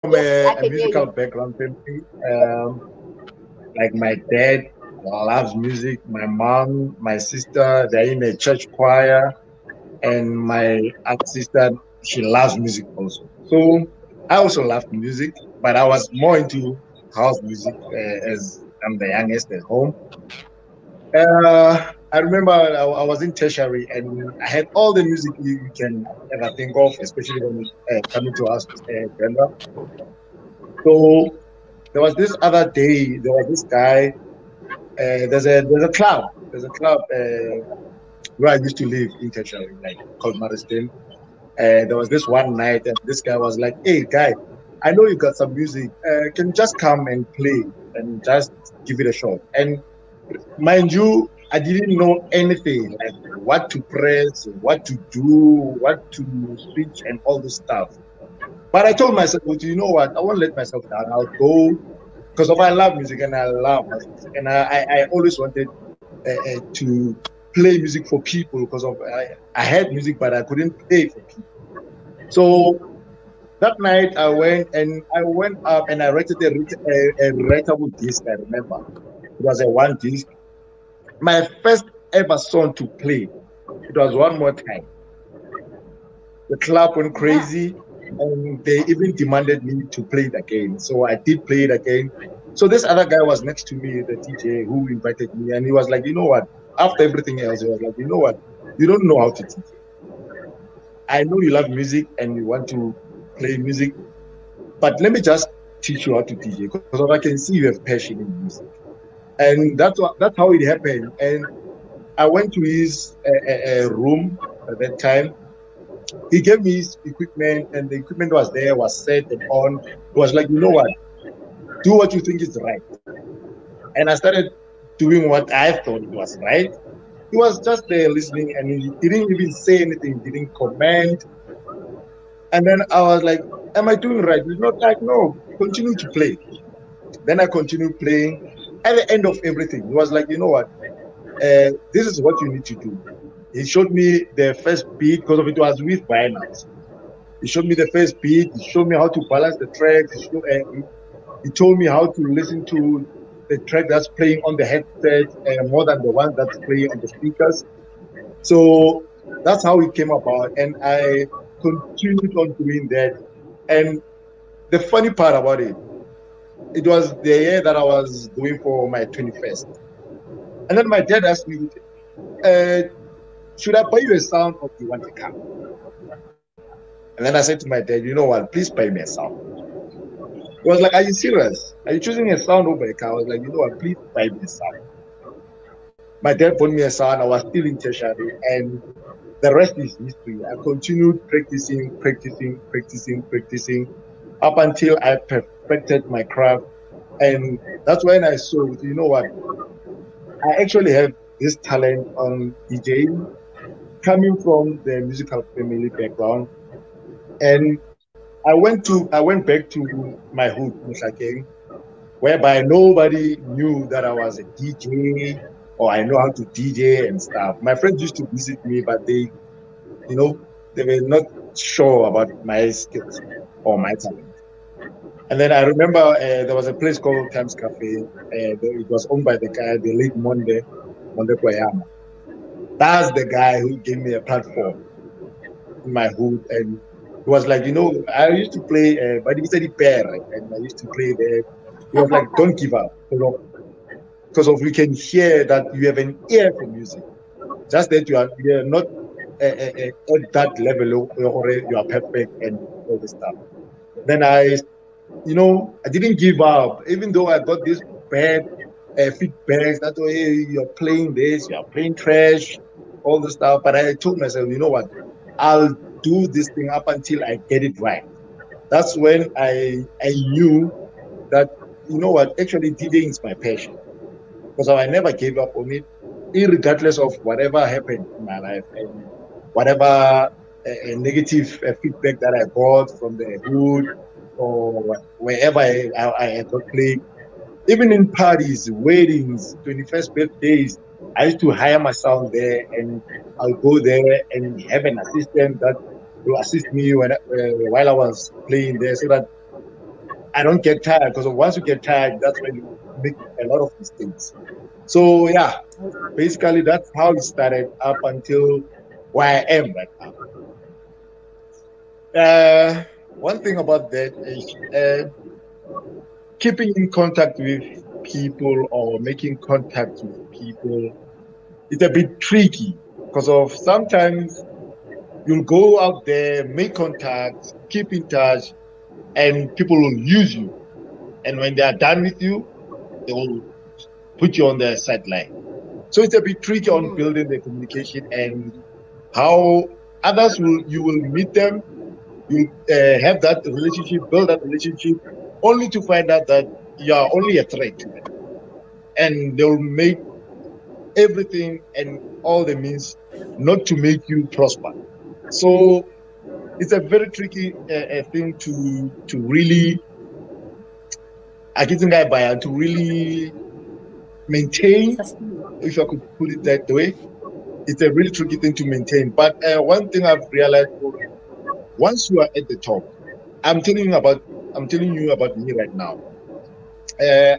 from Yes, I a can hear musical you. background family. Like my dad loves music. My mom, my sister, they're in a church choir, and my other sister, she loves music also. So I also loved music, but I was more into house music as I'm the youngest at home. I remember I was in tertiary and I had all the music you can ever think of, especially when coming to us, Brenda. So there was this other day, there was this guy. There's a club. There's a club where I used to live in tertiary, like called Mariston. There was this one night, and this guy was like, "Hey, guy, I know you got some music. Can you just come and play and just give it a shot?" And mind you, I didn't know anything like what to press, what to do, what to switch, and all this stuff. But I told myself, well, you know what? I won't let myself down. I'll go because of I love music and I love house music, and I always wanted to play music for people because of I had music, but I couldn't play for people. So that night I went up and I rented a writable disc. I remember it was a one disc. My first ever song to play. It was one more time. The club went Yeah. crazy, and they even demanded me to play it again. So I did play it again. So this other guy was next to me, the DJ who invited me, and he was like, you know what? After everything else, he was like, you know what? You don't know how to DJ. I know you love music and you want to play music, but let me just teach you how to DJ because I can see you have passion in music. And that's how it happened. And I went to his room at that time. He gave me his equipment, and the equipment was there, was set and on. It was like, you know what? Do what you think is right. And I started doing what I thought it was right. He was just there listening, and he didn't even say anything, didn't comment. And then I was like, "Am I doing right?" He's not like, "No, continue to play." Then I continued playing. At the end of everything, he was like, "You know what? This is what you need to do." He showed me the first beat because of it was with vinyls. He showed me the first beat. He showed me how to balance the tracks. He told me how to listen to the track that's playing on the headset more than the one that's playing on the speakers. So that's how it came about, and I continued on doing that. And the funny part about it, it was the year that I was going for my 21st, and then my dad asked me, uh, "Should I buy you a sound or do you want a car?" And then I said to my dad, "You know what? Please buy me a sound." He was like, "Are you serious? Are you choosing a sound over a car?" I was like, "You know what? Please buy me a sound." My dad bought me a sound. I was still in tertiary, and the rest is history. I continued practicing, practicing, practicing, practicing up until I perfected my craft. And that's when I saw, you know what? I actually have this talent on DJing coming from the musical family background. And I went back to my hood, Mushakeng, whereby nobody knew that I was a DJ or I know how to DJ and stuff. My friends used to visit me, but you know, they were not sure about my skills or my talent. And then I remember there was a place called Times Cafe. It was owned by the guy, the late Monde Koyama. That's the guy who gave me a platform in my hood. And he was like, you know, I used to play, but he said pair, and I used to play there. He was like, don't give up. Because of you can hear that you have an ear for music. Just that you are not at that level where you are perfect and all this stuff. Then I didn't give up, even though I got this bad feedback that way you're playing this, you're playing trash, all this stuff. But I told myself, you know what, I'll do this thing up until I get it right. That's when I knew that you know what, actually DJing is my passion because I never gave up on it, regardless of whatever happened in my life and whatever negative feedback that I got from the hood or wherever I got played. Even in parties, weddings, 21st birthdays, I used to hire my sound there and I'll go there and have an assistant that will assist me while I was playing there so that I don't get tired, because once you get tired, that's when you make a lot of mistakes. So yeah, basically that's how it started up until where I am right now. One thing about that is keeping in contact with people or making contact with people. It's a bit tricky because of sometimes you'll go out there, make contact, keep in touch, and people will use you. And when they are done with you, they will put you on the sideline. So it's a bit tricky on building the communication and how others will, you will meet them, you have that relationship, build that relationship, only to find out that you are only a threat to them. And they'll make everything and all the means not to make you prosper. So it's a very tricky thing to really, I get to really maintain, if I could put it that way. It's a really tricky thing to maintain. But one thing I've realized, once you are at the top, I'm telling you about me right now.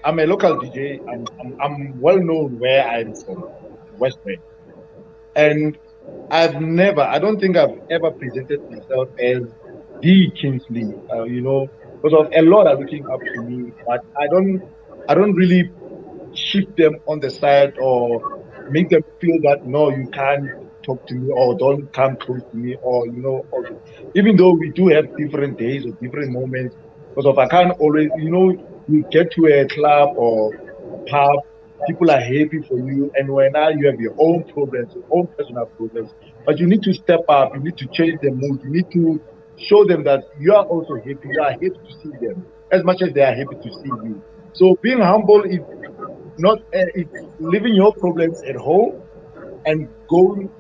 I'm a local DJ. I'm well known where I'm from, West Point. And I don't think I've ever presented myself as the Kingsley, because of a lot are looking up to me, but I don't really shift them on the side or make them feel that no, you can't talk to me or don't come close to me, or or, even though we do have different days or different moments, because of I can't always, you get to a club or a pub, people are happy for you, and when now you have your own problems, your own personal problems, but you need to step up, you need to change the mood, you need to show them that you are also happy, you are happy to see them as much as they are happy to see you. So being humble is not it's leaving your problems at home and going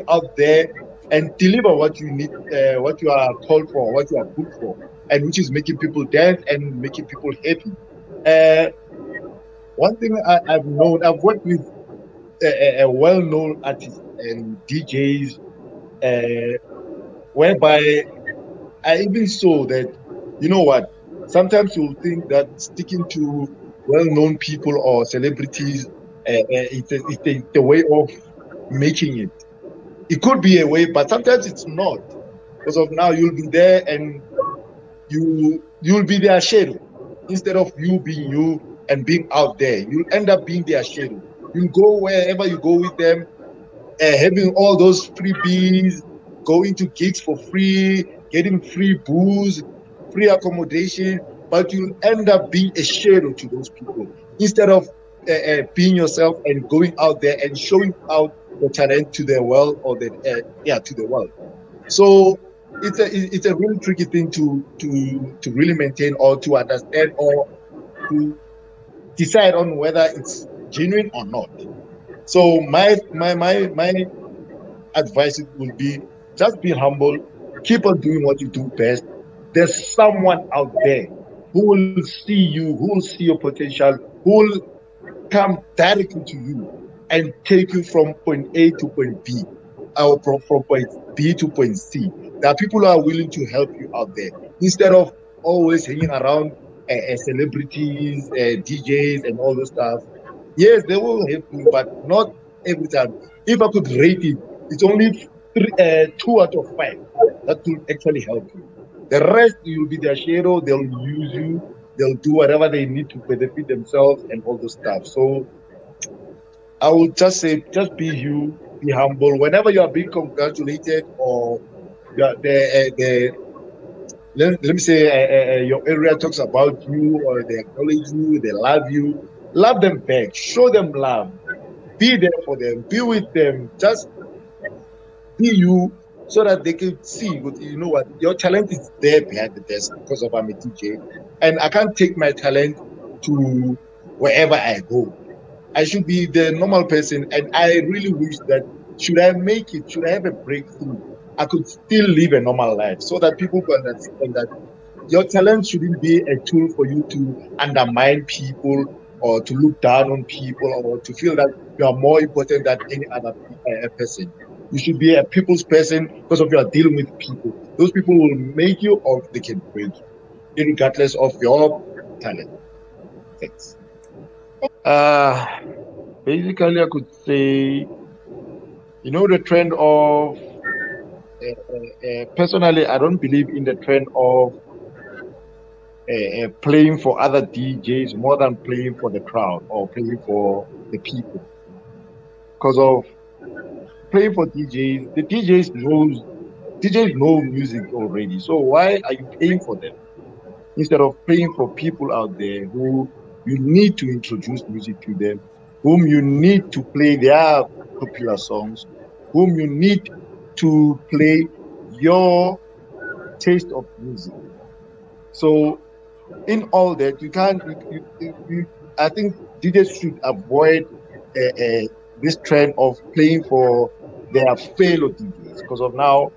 out there and deliver what you need, what you are called for, what you are good for, and which is making people dance and making people happy. One thing I've known, I've worked with a well-known artist and DJs, whereby I even saw that, you know what, sometimes you'll think that sticking to well-known people or celebrities, it's the way of making it. It could be a way, but sometimes it's not. Because of now you'll be there and you'll be their shadow instead of you being you and being out there. You'll end up being their shadow. You'll go wherever you go with them, having all those freebies, going to gigs for free, getting free booze, free accommodation, but you'll end up being a shadow to those people instead of being yourself and going out there and showing out the talent to the world, or to the world. So it's a really tricky thing to really maintain or to understand or to decide on whether it's genuine or not. So my advice will be, just be humble, keep on doing what you do best. There's someone out there who will see you, who will see your potential, who will come directly to you and take you from point A to point B, or from point B to point C. There are people who are willing to help you out there instead of always hanging around celebrities, DJs, and all those stuff. Yes, they will help you, but not every time. If I could rate it, it's only 2 out of 5 that will actually help you. The rest, you'll be their shadow, they'll use you, they'll do whatever they need to benefit themselves and all those stuff. So I would just say, just be you, be humble. Whenever you are being congratulated or let me say your area talks about you or they acknowledge you, they love them back, show them love, be there for them, be with them, just be you, so that they can see, you know what, your talent is there behind the desk, because of I'm a DJ, and I can't take my talent to wherever I go. I should be the normal person, and I really wish that should I make it, should I have a breakthrough, I could still live a normal life, so that people can understand that your talent shouldn't be a tool for you to undermine people or to look down on people or to feel that you are more important than any other person. You should be a people's person, because of you are dealing with people. Those people will make you or they can break you. regardless of your talent. Thanks. Basically, I could say, the trend of, personally, I don't believe in the trend of playing for other DJs more than playing for the crowd or playing for the people. Because of playing for DJs, the DJs know music already. So why are you paying for them instead of paying for people out there who you need to introduce music to them, whom you need to play their popular songs, whom you need to play your taste of music. So in all that, you can't. I think DJs should avoid this trend of playing for their fellow DJs because of now,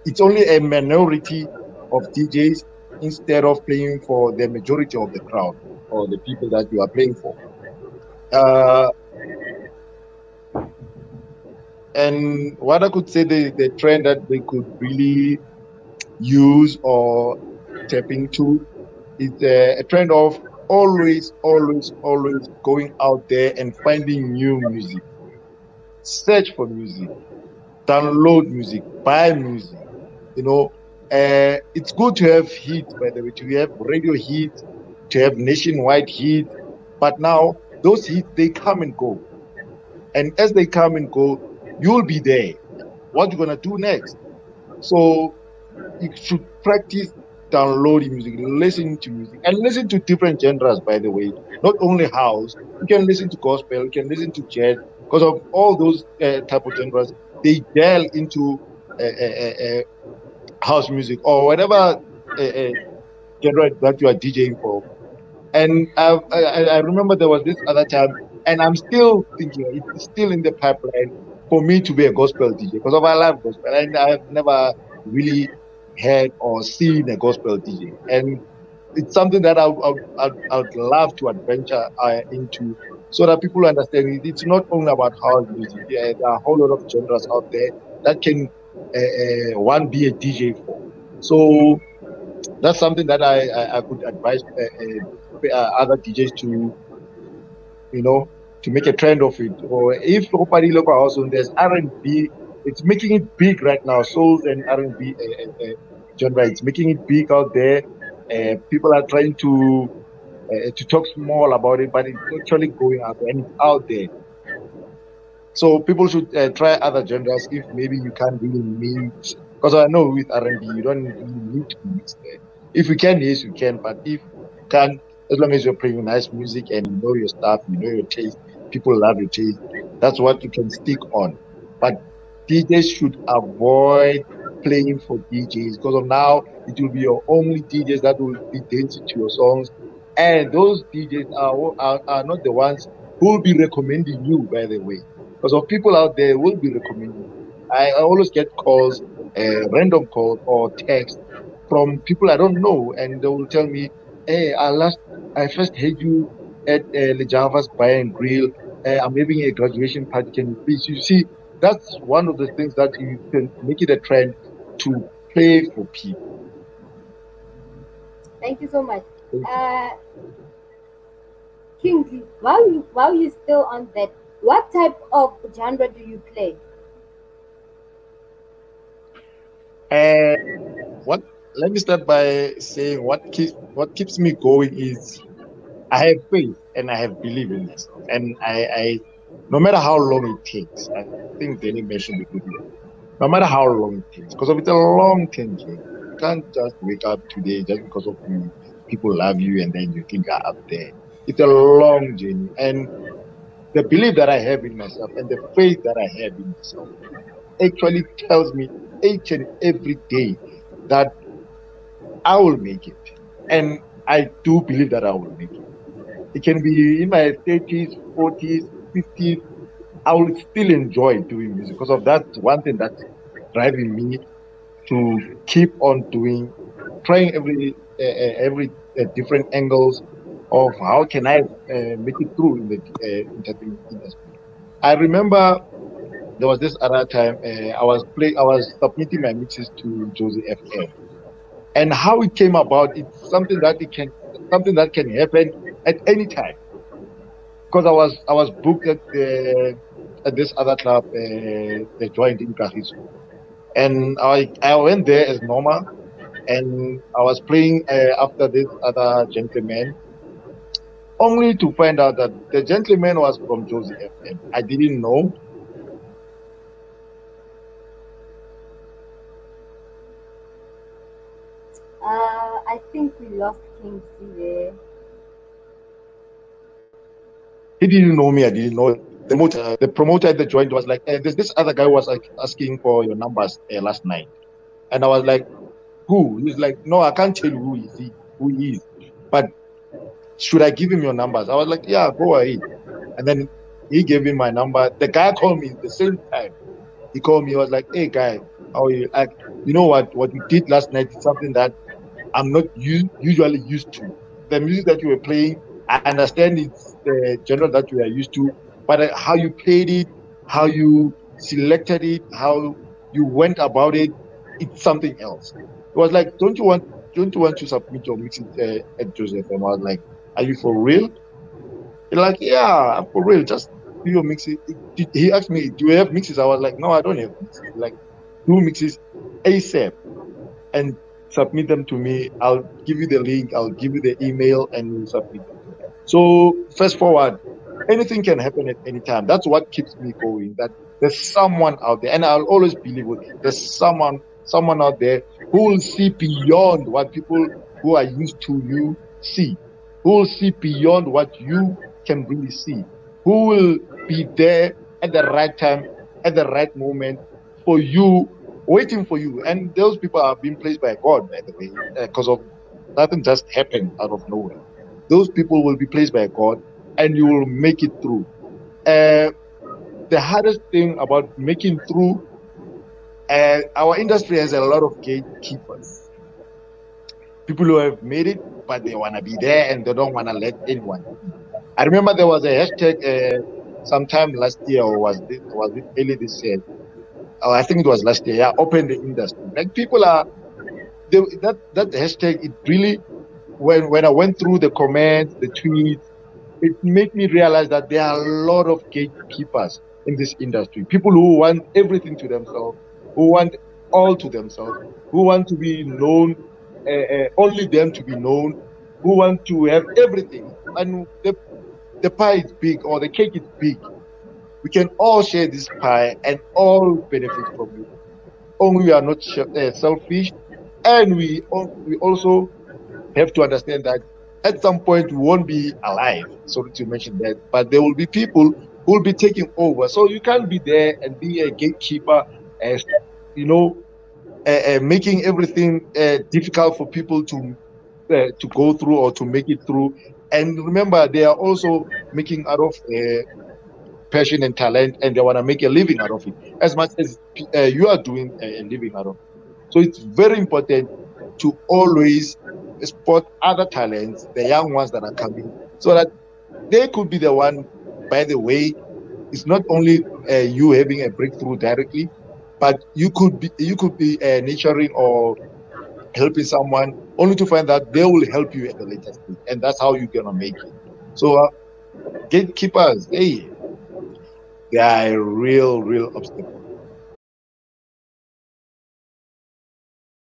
it's only a minority of DJs instead of playing for the majority of the crowd or the people that you are playing for. Uh, and what I could say, the trend that they could really use or tap into is a trend of always, always, always going out there and finding new music, search for music, download music, buy music. It's good to have hits, by the way, to have radio hits, to have nationwide hits. But now those hits, they come and go. And as they come and go, you'll be there. What you gonna do next? So you should practice downloading music, listening to music, and listen to different genres, by the way. Not only house, you can listen to gospel, you can listen to jazz, because of all those type of genres, they gel into house music or whatever genre that you are DJing for. And I remember there was this other time, and I'm still thinking it's still in the pipeline for me to be a gospel DJ because of I love gospel, and I have never really heard or seen a gospel DJ, and it's something that I'd love to adventure into, so that people understand it's not only about house music. Yeah, there are a whole lot of genres out there that can one be a DJ for. So that's something that I could advise other DJs to, to make a trend of it. Or if nobody local house, there's R&B, it's making it big right now. Souls and R&B genre, it's making it big out there. People are trying to talk small about it, but it's actually going out there and it's out there. So people should try other genres if maybe you can't really mix. Because I know with R&B, you don't really need to mix there. If you can, yes, you can. But if you can't, as long as you're playing nice music and you know your stuff, you know your taste, people love your taste, that's what you can stick on. But DJs should avoid playing for DJs because of now it will be your only DJs that will be dancing to your songs. And those DJs are not the ones who will be recommending you, by the way. Because of people out there will be recommending you. I always get calls, random calls or texts from people I don't know, and they will tell me, "Hey, I first heard you at Lejava's Bar and Grill. I'm having a graduation party. Can you please?" You see, that's one of the things that you can make it a trend to play for people. Thank you so much. Uh, Kingsley, while you're still on that, what type of genre do you play? And what? Let me start by saying what keeps me going is I have faith and I have belief in myself, and I no matter how long it takes, I think Danny mentioned it good. No matter how long it takes, because of it's a long-term journey. You can't just wake up today just because of you, people love you and then you think you're up there. It's a long journey. And the belief that I have in myself and the faith that I have in myself actually tells me each and every day that I will make it. And I do believe that I will make it. It can be in my 30s, 40s, 50s. I will still enjoy doing music because of that one thing that's driving me to keep on doing, trying every different angles of how can I make it through in the entertainment industry. I remember there was this other time I was submitting my mixes to Josie FM, And how it came about, it's something that can happen at any time. Because I was booked at this other club, the joint in Kagiso. And I went there as normal, and I was playing after this other gentleman, only to find out that the gentleman was from Josie FM. I didn't know. I think we lost Kingsley there. He didn't know me. I didn't know him. The promoter at the joint was like, "There's this other guy was like asking for your numbers last night," and I was like, "Who?" He's like, "No, I can't tell you who he is, but should I give him your numbers?" I was like, "Yeah, go ahead." And then he gave him my number. The guy called me the same time. He called me. He was like, "Hey, guy, how are you? Like, you know what? What you did last night is something that I'm not usually used to. The music that you were playing, I understand it's the genre that you are used to, but how you played it, how you selected it, how you went about it, it's something else." It was like, don't you want to submit your mixes at Joseph?" And I was like, "Are you for real?" He's like, "Yeah, I'm for real. Just do your mixes." He asked me, "Do you have mixes?" I was like, "No, I don't have mixes." He's like, "Do mixes ASAP and submit them to me. I'll give you the link, I'll give you the email, and you submit them." So fast forward, anything can happen at any time. That's what keeps me going. That there's someone out there, and I'll always believe it. There's someone out there who will see beyond what people who are used to you see, who will see beyond what you can really see, who will be there at the right time, at the right moment for you, waiting for you. And those people are being placed by God, by the way, because of nothing just happened out of nowhere. Those people will be placed by God, and you will make it through. Uh, the hardest thing about making through, our industry has a lot of gatekeepers, people who have made it, but they want to be there and they don't want to let anyone in. I remember there was a hashtag sometime last year, or was it early this year? Oh, I think it was last year. Yeah, open the industry. Like people are that hashtag. It really, when I went through the comments, the tweets, it made me realize that there are a lot of gatekeepers in this industry. People who want everything to themselves, who want all to themselves, who want to be known, only them to be known, who want to have everything. And the pie is big, or the cake is big. We can all share this pie and all benefit from it. Only we are not selfish, and we also have to understand that at some point we won't be alive. Sorry to mention that, but there will be people who will be taking over. So you can't be there and be a gatekeeper, as you know, making everything difficult for people to go through or to make it through. And remember, they are also making out of passion and talent, and they want to make a living out of it as much as you are doing a living out of it. So it's very important to always spot other talents, the young ones that are coming, so that they could be the one. By the way, it's not only you having a breakthrough directly, but you could be nurturing or helping someone, only to find that they will help you at the later stage, and that's how you're gonna make it. So gatekeepers, hey, they are a real obstacle.